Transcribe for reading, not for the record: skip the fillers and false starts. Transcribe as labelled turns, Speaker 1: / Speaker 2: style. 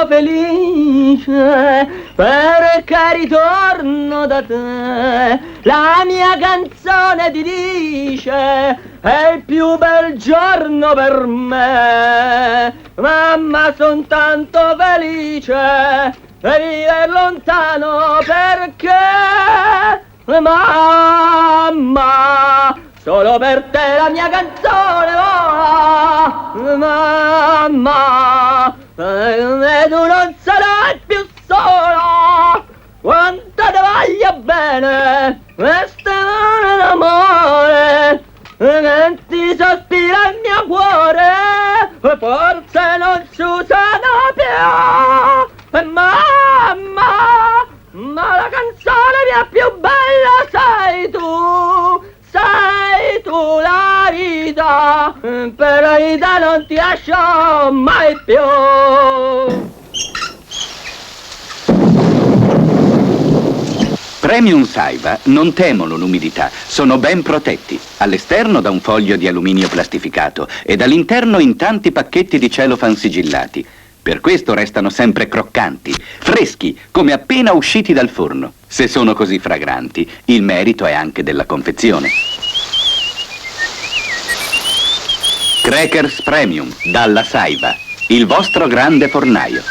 Speaker 1: felice perché ritorno da te. La mia canzone ti dice è il più bel giorno per me. Mamma, son tanto felice di vivere lontano perché mamma, solo per te la mia canzone vola. Mamma, e tu non sarai più sola. Quanto ti voglio bene, questa mano d'amore che ti sospira il mio cuore, forse non si usano più. E mamma, ma la canzone mia più bella sei tu la vita, per la vita non ti lascio mai più.
Speaker 2: Premium Saiva non temono l'umidità, sono ben protetti, all'esterno da un foglio di alluminio plastificato e dall'interno in tanti pacchetti di cellophane sigillati. Per questo restano sempre croccanti, freschi, come appena usciti dal forno. Se sono così fragranti, il merito è anche della confezione. Crackers Premium, dalla Saiva, il vostro grande fornaio.